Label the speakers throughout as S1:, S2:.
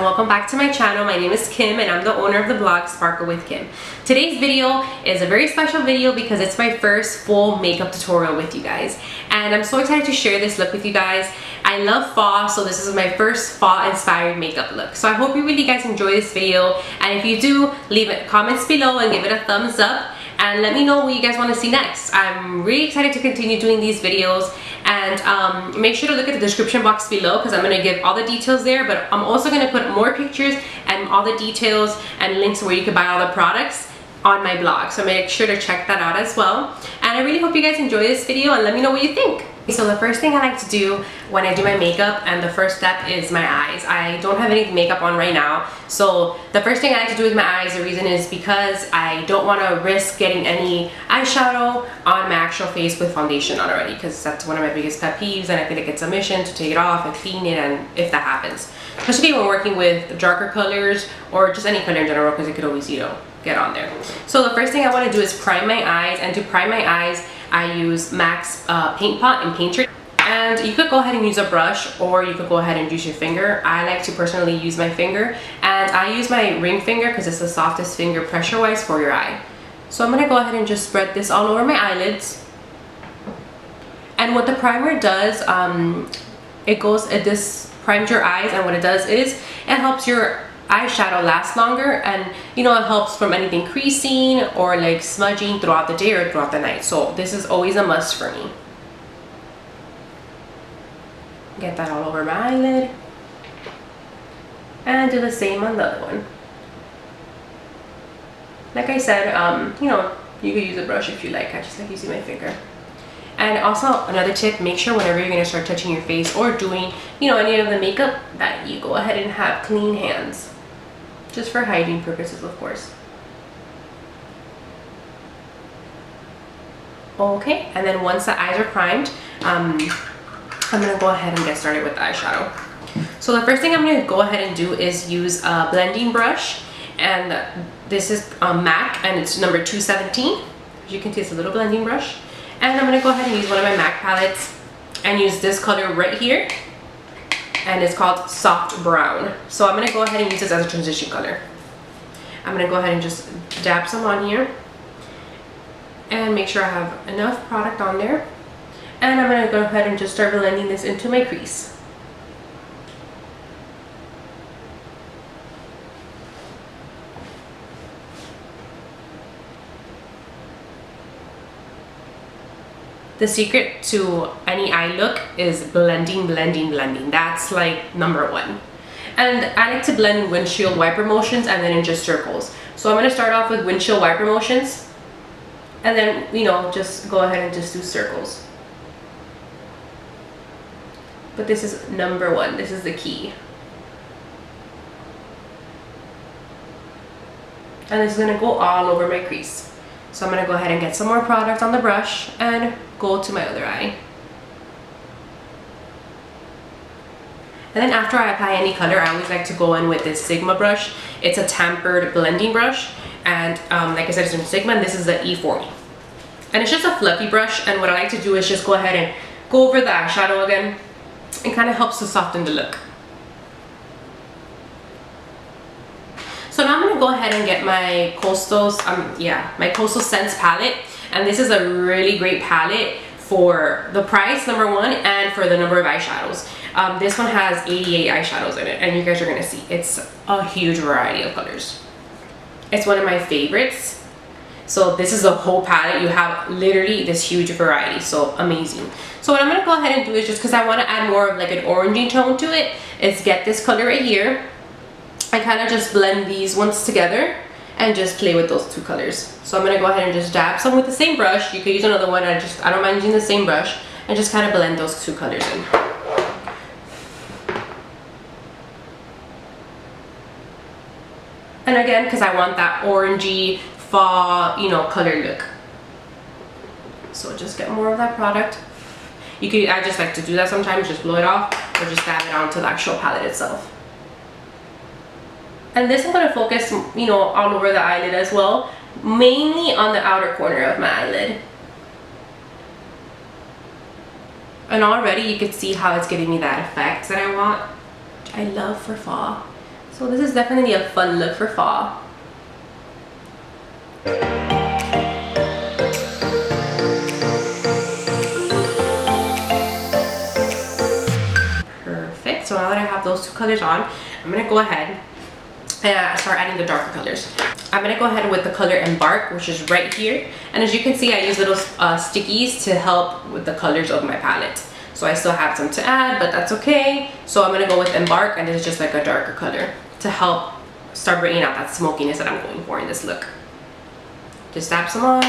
S1: and welcome back to my channel. My name is Kim and I'm the owner of the blog Sparkle with Kim. Today's video is a very special video because it's my first full makeup tutorial with you guys, and I'm so excited to share this look with you guys. I love fall, so this is my first fall inspired makeup look. So I hope you really guys enjoy this video, and if you do, leave it comments below and give it a thumbs up and let me know what you guys want to see next. I'm really excited to continue doing these videos, and make sure to look at the description box below because I'm going to give all the details there, but I'm also going to put more pictures and all the details and links where you can buy all the products on my blog, so make sure to check that out as well. And I really hope you guys enjoy this video and let me know what you think. So the first thing I like to do when I do my makeup, and the first step, is my eyes. I don't have any makeup on right now, so the first thing I like to do with my eyes, the reason is because I don't want to risk getting any eyeshadow on my actual face with foundation on already, because that's one of my biggest pet peeves, and I feel like it's a mission to take it off and clean it, and if that happens, especially when working with darker colors or just any color in general, because it could always, you know, get on there. So the first thing I want to do is prime my eyes, and to prime my eyes I use MAC's Paint Pot and Paint Trick. And you could go ahead and use a brush, or you could go ahead and use your finger. I like to personally use my finger, and I use my ring finger because it's the softest finger pressure wise for your eye. So I'm going to go ahead and just spread this all over my eyelids. And what the primer does, this primes your eyes, and what it does is it helps your eyeshadow last longer, and you know, it helps from anything creasing or like smudging throughout the day or throughout the night. So this is always a must for me. Get that all over my eyelid, and do the same on the other one. Like I said, you know, you could use a brush if you like. I just like using my finger. And also another tip, make sure whenever you're going to start touching your face or doing, you know, any of the makeup, that you go ahead and have clean hands. Just for hygiene purposes, of course. Okay, and then once the eyes are primed, I'm going to go ahead and get started with the eyeshadow. So the first thing I'm going to go ahead and do is use a blending brush, and this is MAC, and it's number 217. As you can see, it's a little blending brush. And I'm going to go ahead and use one of my MAC palettes and use this color right here, and it's called Soft Brown. So I'm going to go ahead and use this as a transition color. I'm going to go ahead and just dab some on here and make sure I have enough product on there, and I'm going to go ahead and just start blending this into my crease. The secret to any eye look is blending, blending, blending. That's like number one. And I like to blend in windshield wiper motions and then in just circles. So I'm going to start off with windshield wiper motions, and then, you know, just go ahead and just do circles. But this is number one. This is the key. And this is going to go all over my crease. So I'm going to go ahead and get some more product on the brush and go to my other eye. And then after I apply any color, I always like to go in with this Sigma brush. It's a tapered blending brush, and like I said, it's from Sigma, and this is the E40. And it's just a fluffy brush, and what I like to do is just go ahead and go over the eyeshadow again. It kind of helps to soften the look. So now I'm going to go ahead and get my my Coastal Scents palette, and this is a really great palette for the price, number one, and for the number of eyeshadows. This one has 88 eyeshadows in it, and you guys are going to see it's a huge variety of colors. It's one of my favorites. So this is the whole palette. You have literally this huge variety, so amazing. So what I'm going to go ahead and do is, just because I want to add more of like an orangey tone to it, is get this color right here. I kind of just blend these ones together and just play with those two colors. So I'm going to go ahead and just dab some with the same brush. You could use another one. I don't mind using the same brush, and just kind of blend those two colors in. And again, because I want that orangey fall, you know, color look. So just get more of that product. I just like to do that sometimes, just blow it off, or just dab it onto the actual palette itself. And this I'm going to focus, you know, all over the eyelid as well, mainly on the outer corner of my eyelid. And already you can see how it's giving me that effect that I want, which I love for fall. So this is definitely a fun look for fall. Perfect. So now that I have those two colors on, I'm gonna go ahead and start adding the darker colors. I'm gonna go ahead with the color Embark, which is right here. And as you can see, I use little stickies to help with the colors of my palette. So I still have some to add, but that's okay. So I'm gonna go with Embark, and it's just like a darker color to help start bringing out that smokiness that I'm going for in this look. Just dab some on.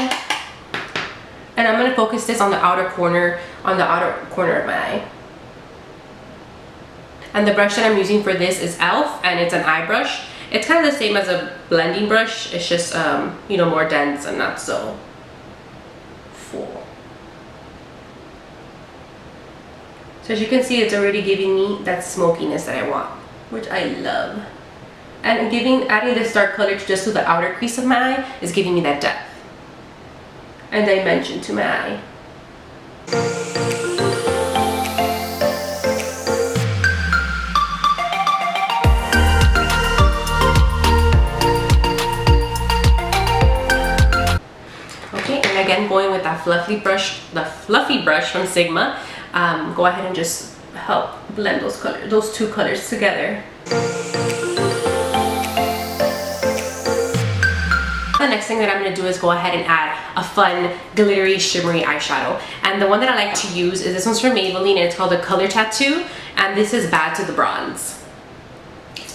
S1: And I'm gonna focus this on the outer corner of my eye. And the brush that I'm using for this is e.l.f. and it's an eye brush. It's kind of the same as a blending brush. It's just, you know, more dense and not so full. So as you can see, it's already giving me that smokiness that I want, which I love. And adding this dark color just to the outer crease of my eye is giving me that depth and dimension to my eye. Again, going with that fluffy brush, the fluffy brush from Sigma, go ahead and just help blend those two colors together. The next thing that I'm going to do is go ahead and add a fun glittery shimmery eyeshadow, and the one that I like to use is this one's from Maybelline, and it's called the Color Tattoo, and this is Bad to the Bronze.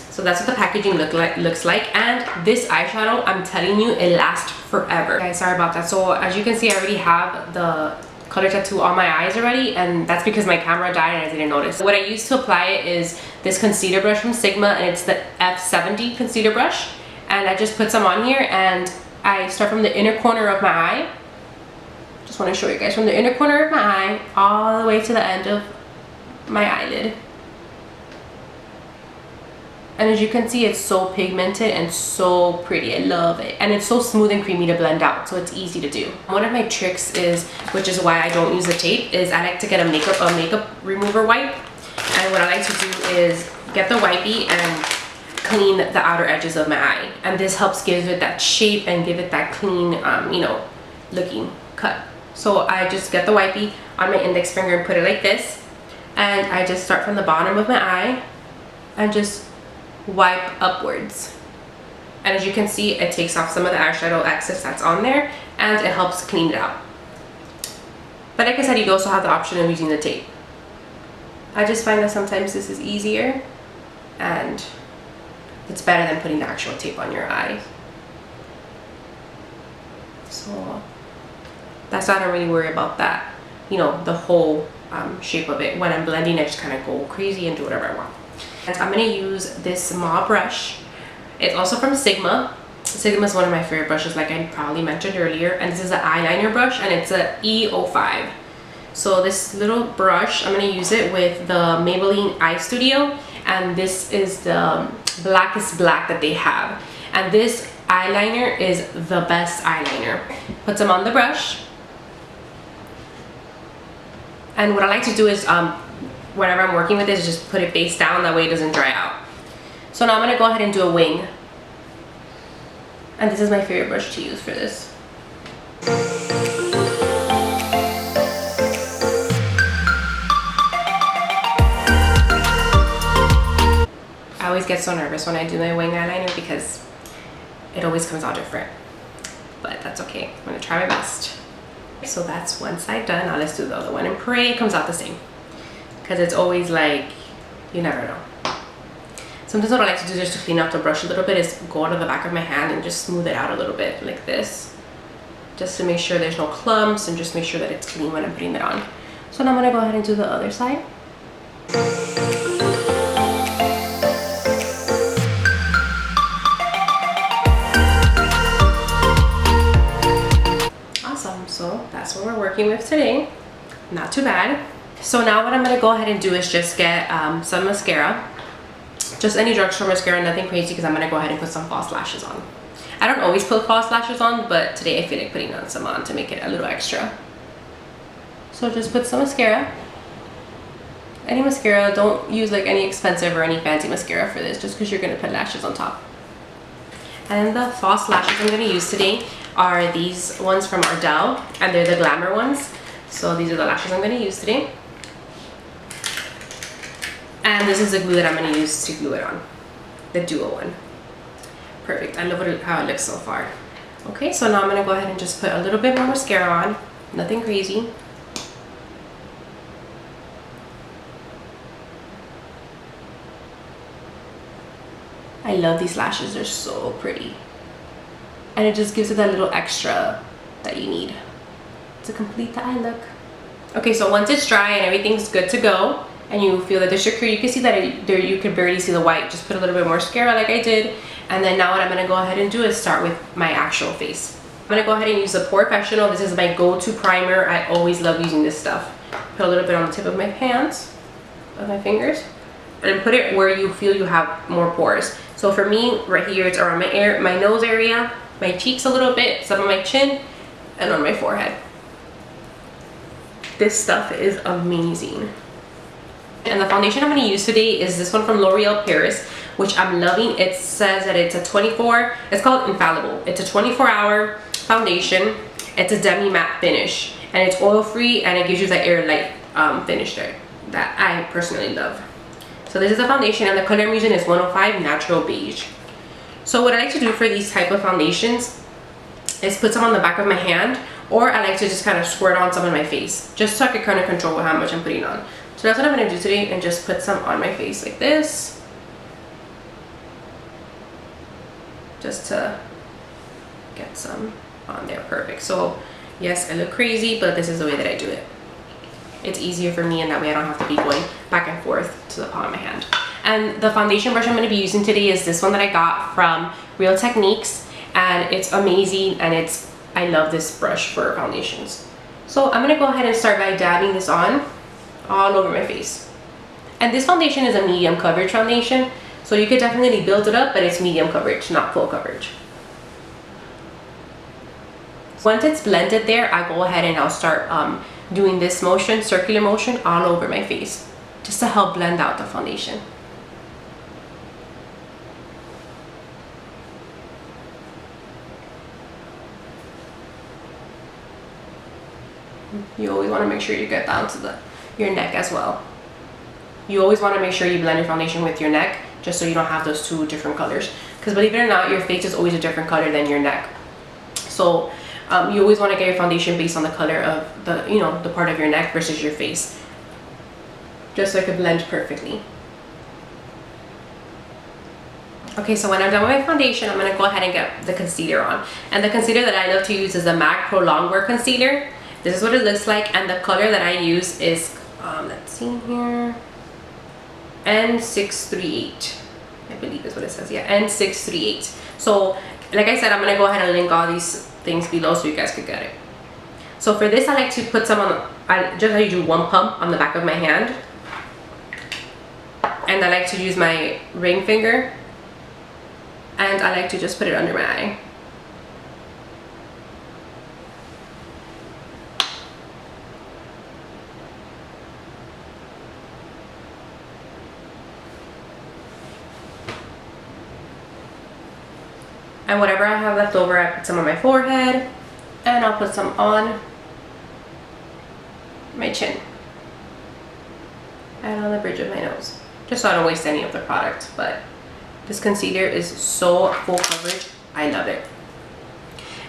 S1: So that's what the packaging looks like, and this eyeshadow, I'm telling you, it lasts forever. Guys, sorry about that. So as you can see, I already have the Color Tattoo on my eyes already, and that's because my camera died and I didn't notice. What I use to apply it is this concealer brush from Sigma, and it's the F70 concealer brush, and I just put some on here, and I start from the inner corner of my eye. Just want to show you guys from the inner corner of my eye all the way to the end of my eyelid. And as you can see, it's so pigmented and so pretty. I love it. And it's so smooth and creamy to blend out, so it's easy to do. One of my tricks is, which is why I don't use the tape, is I like to get a makeup remover wipe. And what I like to do is get the wipey and clean the outer edges of my eye. And this helps give it that shape and give it that clean, you know, looking cut. So I just get the wipey on my index finger and put it like this. And I just start from the bottom of my eye and just wipe upwards, and as you can see, it takes off some of the eyeshadow excess that's on there, and it helps clean it out. But like I said, you also have the option of using the tape. I just find that sometimes this is easier and it's better than putting the actual tape on your eye. So that's why I don't really worry about that, you know, the whole shape of it. When I'm blending, I just kind of go crazy and do whatever I want. And I'm going to use this small brush. It's also from Sigma. Sigma is one of my favorite brushes, like I probably mentioned earlier. And this is an eyeliner brush, and it's a E05. So this little brush, I'm going to use it with the Maybelline Eye Studio. And this is the Blackest black that they have. And this eyeliner is the best eyeliner. Put some on the brush. And what I like to do is, whenever I'm working with this, just put it face down, that way it doesn't dry out. So now I'm going to go ahead and do a wing. And this is my favorite brush to use for this. I always get so nervous when I do my wing eyeliner because it always comes out different. But that's okay. I'm going to try my best. So that's one side done. Now let's do the other one and pray it comes out the same. Because it's always like, you never know. Sometimes what I like to do just to clean out the brush a little bit is go to the back of my hand and just smooth it out a little bit like this. Just to make sure there's no clumps and just make sure that it's clean when I'm putting it on. So now I'm going to go ahead and do the other side. Awesome. So that's what we're working with today. Not too bad. So now what I'm going to go ahead and do is just get some mascara. Just any drugstore mascara, nothing crazy, because I'm going to go ahead and put some false lashes on. I don't always put false lashes on, but today I feel like putting some on to make it a little extra. So just put some mascara. any mascara. Don't use like any expensive or any fancy mascara for this, just because you're going to put lashes on top. And the false lashes I'm going to use today are these ones from Ardell, and they're the Glamour ones. So these are the lashes I'm going to use today. And this is the glue that I'm going to use to glue it on, the duo one. Perfect. I love how it looks so far. Okay, so now I'm going to go ahead and just put a little bit more mascara on. Nothing crazy. I love these lashes. They're so pretty. And it just gives it that little extra that you need to complete the eye look. Okay, so once it's dry and everything's good to go, and you feel that they're secure, you can see that you can barely see the white. Just put a little bit more mascara like I did. And then now what I'm going to go ahead and do is start with my actual face. I'm going to go ahead and use the POREfessional. This is my go-to primer. I always love using this stuff. Put a little bit on the tip of my hands, of my fingers, and put it where you feel you have more pores. So for me, right here, it's around my nose area, my cheeks a little bit, some of my chin, and on my forehead. This stuff is amazing. And the foundation I'm going to use today is this one from L'Oreal Paris, which I'm loving. It says that it's it's called Infallible. It's a 24-hour foundation. It's a demi matte finish, and it's oil free, and it gives you that air light finish there that I personally love. So this is the foundation, and the color I'm using is 105 Natural Beige. So what I like to do for these type of foundations is put some on the back of my hand, or I like to just kind of squirt on some on my face, just so I can kind of control how much I'm putting on. So that's what I'm going to do today, and just put some on my face like this, just to get some on there. Perfect. So yes, I look crazy, but this is the way that I do it. It's easier for me, and that way I don't have to be going back and forth to the palm of my hand. And the foundation brush I'm going to be using today is this one that I got from Real Techniques, and it's amazing, and I love this brush for foundations. So I'm going to go ahead and start by dabbing this on all over my face. And this foundation is a medium coverage foundation, so you could definitely build it up, but it's medium coverage, not full coverage. Once it's blended there, I go ahead and I'll start doing this motion, circular motion, all over my face, just to help blend out the foundation. You always want to make sure you get down to your neck as well. You always want to make sure you blend your foundation with your neck, just so you don't have those two different colors. Because believe it or not, your face is always a different color than your neck. So you always want to get your foundation based on the color of the part of your neck versus your face, just so it can blend perfectly. Okay, so when I'm done with my foundation, I'm going to go ahead and get the concealer on. And the concealer that I love to use is the MAC Pro Longwear Concealer. This is what it looks like, and the color that I use is, let's see here, N638. I believe is what it says, yeah, N638. So, like I said, I'm going to go ahead and link all these things below so you guys could get it. So for this, I like to put some on, just how you do one pump on the back of my hand. And I like to use my ring finger, and I like to just put it under my eye. And whatever I have left over, I put some on my forehead, and I'll put some on my chin and on the bridge of my nose, just so I don't waste any of the product. But this concealer is so full coverage. I love it.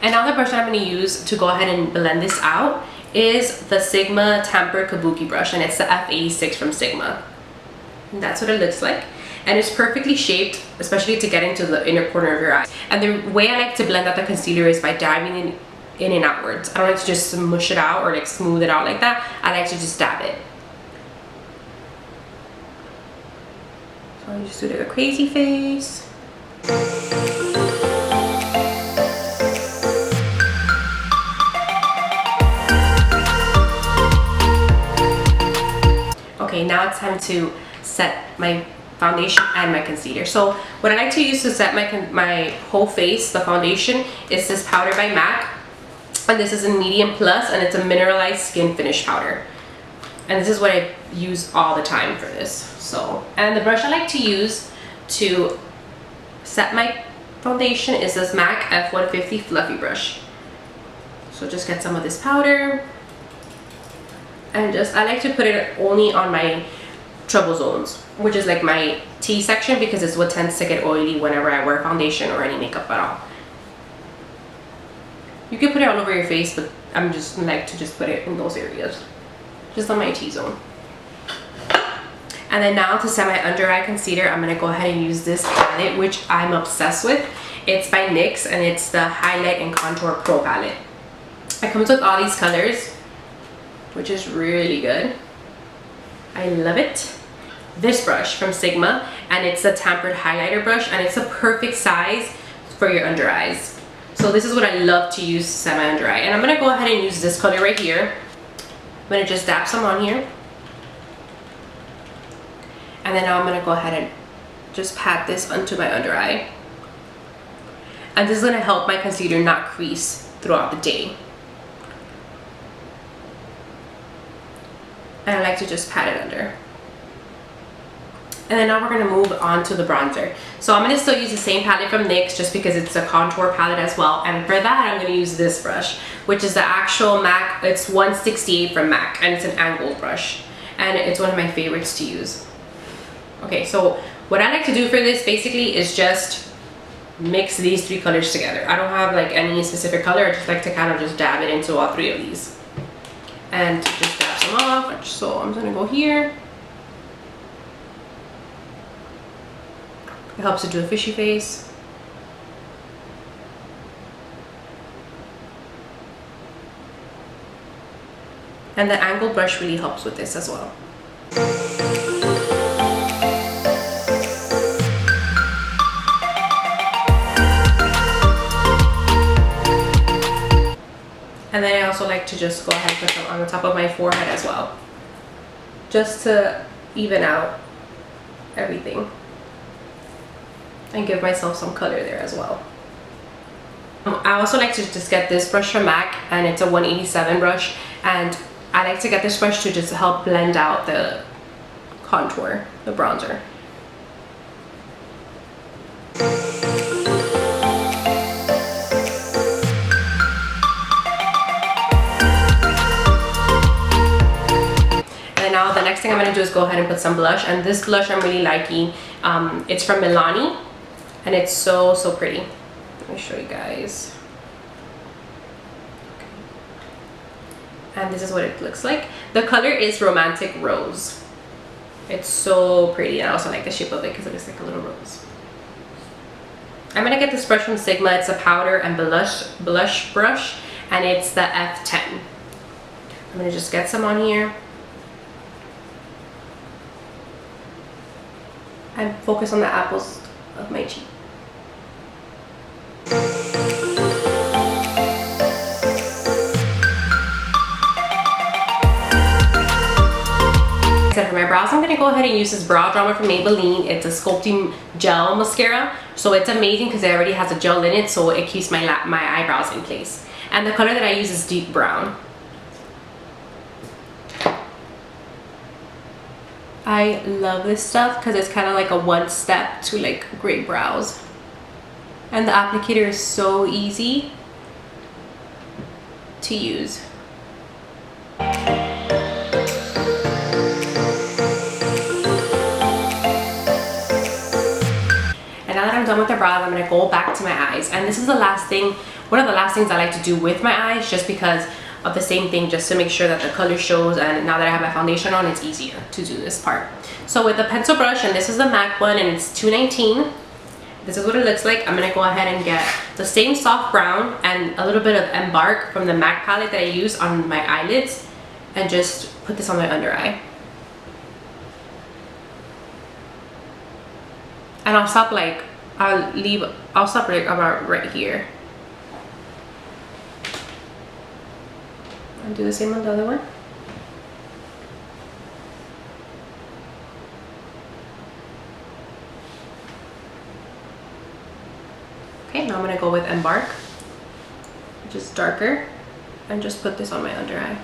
S1: And now the brush that I'm going to use to go ahead and blend this out is the Sigma Tapered Kabuki brush, and it's the F86 from Sigma. And that's what it looks like. And it's perfectly shaped, especially to get into the inner corner of your eye. And the way I like to blend out the concealer is by dabbing in and outwards. I don't like to just smush it out or like smooth it out like that. I like to just dab it. So I just do like a crazy face. Okay, now it's time to set my foundation and my concealer. So what I like to use to set my whole face, the foundation, is this powder by MAC, and this is in medium plus, and it's a mineralized skin finish powder. And this is what I use all the time for this. So, and the brush I like to use to set my foundation is this MAC F150 fluffy brush. So just get some of this powder, and I like to put it only on my trouble zones, which is like my T section, because it's what tends to get oily whenever I wear foundation or any makeup at all. You can put it all over your face, but I'm just like to just put it in those areas, just on my T zone. And then now to set my under eye concealer, I'm gonna go ahead and use this palette, which I'm obsessed with. It's by NYX, and it's the Highlight and Contour Pro palette. It comes with all these colors, which is really good. I love it. This brush from Sigma, and it's a Tapered highlighter brush, and it's a perfect size for your under eyes. So this is what I love to use to set my under eye. And I'm gonna go ahead and use this color right here. I'm gonna just dab some on here. And then now I'm gonna go ahead and just pat this onto my under eye. And this is gonna help my concealer not crease throughout the day. And I like to just pat it under. And then now we're gonna move on to the bronzer. So I'm gonna still use the same palette from NYX, just because it's a contour palette as well. And for that, I'm gonna use this brush, which is the actual MAC. It's 168 from MAC, and it's an angled brush. And it's one of my favorites to use. Okay, so what I like to do for this basically is just mix these three colors together. I don't have like any specific color. I just like to kind of just dab it into all three of these. And just dab some off. So I'm just gonna go here. It helps to do a fishy face. And the angled brush really helps with this as well. And then I also like to just go ahead and put them on the top of my forehead as well, just to even out everything and give myself some color there as well. I also like to just get this brush from MAC, and it's a 187 brush, and I like to get this brush to just help blend out the contour, the bronzer. And now the next thing I'm going to do is go ahead and put some blush, and this blush I'm really liking. It's from Milani, and it's so pretty. Let me show you guys. Okay. And this is what it looks like. The color is Romantic Rose. It's so pretty. I also like the shape of it because it looks like a little rose. I'm gonna get this brush from Sigma. It's a powder and blush brush, and it's the F10. I'm gonna just get some on here and focus on the apples of my cheek. For my brows, I'm going to go ahead and use this Brow Drama from Maybelline. It's a sculpting gel mascara, so it's amazing because it already has a gel in it, so it keeps my eyebrows in place. And the color that I use is deep brown. I love this stuff because it's kind of like a one step to like great brows. And the applicator is so easy to use. And now that I'm done with the brows, I'm going to go back to my eyes. And this is the last thing, one of the last things I like to do with my eyes, just because of the same thing, just to make sure that the color shows. And now that I have my foundation on, it's easier to do this part. So with the pencil brush, and this is the MAC one, and it's $2.19. This is what it looks like. I'm going to go ahead and get the same soft brown and a little bit of Embark from the MAC palette that I use on my eyelids, and just put this on my under eye. And I'll stop like, I'll stop like about right here. And do the same on the other one. Okay, now I'm going to go with Embark, which is darker, and just put this on my under eye.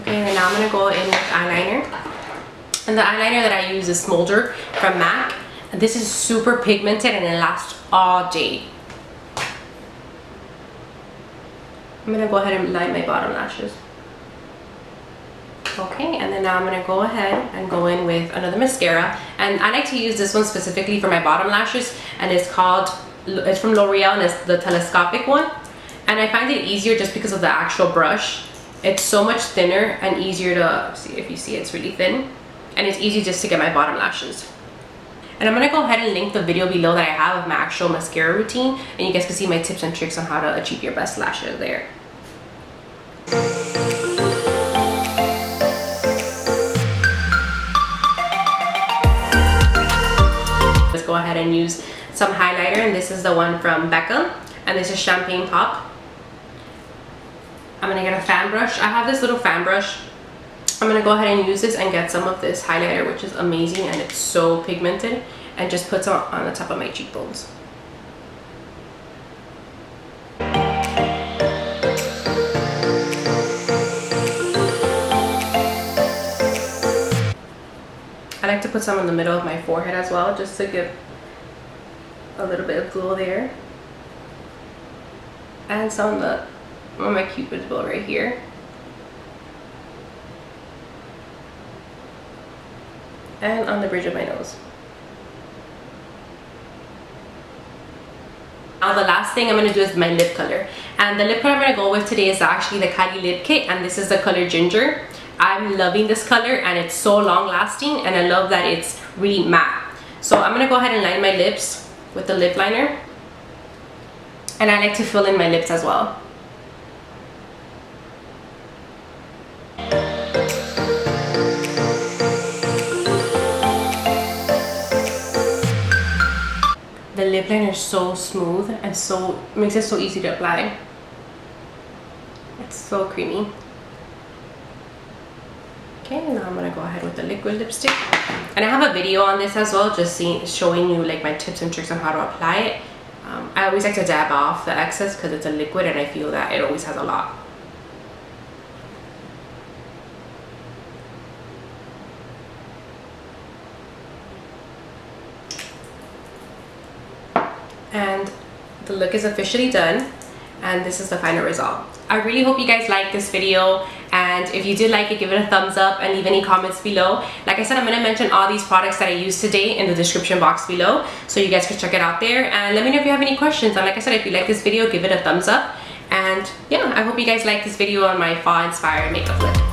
S1: Okay, and now I'm gonna go in with eyeliner. And the eyeliner that I use is Smolder from MAC. And this is super pigmented and it lasts all day. I'm gonna go ahead and line my bottom lashes. Okay, and then now I'm gonna go ahead and go in with another mascara. And I like to use this one specifically for my bottom lashes, and it's from L'Oreal, and it's the Telescopic one. And I find it easier just because of the actual brush. It's so much thinner and easier to see. If you see, it's really thin, and it's easy just to get my bottom lashes. And I'm gonna go ahead and link the video below that I have of my actual mascara routine, and you guys can see my tips and tricks on how to achieve your best lashes there. Let's go ahead and use some highlighter, and this is the one from Becca, and this is Champagne Pop. I'm gonna get a fan brush. I have this little fan brush. I'm gonna go ahead and use this and get some of this highlighter, which is amazing and it's so pigmented, and just put some on the top of my cheekbones. I like to put some in the middle of my forehead as well, just to give a little bit of glow there. And some on my cupid's bow right here. And on the bridge of my nose. Now the last thing I'm going to do is my lip color. And the lip color I'm going to go with today is actually the Kylie Lip Kit, and this is the color Ginger. I'm loving this color and it's so long lasting, and I love that it's really matte. So I'm going to go ahead and line my lips with the lip liner. And I like to fill in my lips as well. The lip liner is so smooth and makes it so easy to apply. It's so creamy. Okay, now I'm gonna go ahead with the liquid lipstick. And I have a video on this as well, just showing you like my tips and tricks on how to apply it. I always like to dab off the excess because it's a liquid, and I feel that it always has a lot. And the look is officially done, and this is the final result. I really hope you guys like this video, and if you did like it, give it a thumbs up and leave any comments below. Like I said, I'm going to mention all these products that I used today in the description box below, so you guys can check it out there, and let me know if you have any questions. And like I said, if you like this video, give it a thumbs up. And yeah, I hope you guys like this video on my fall inspired makeup look.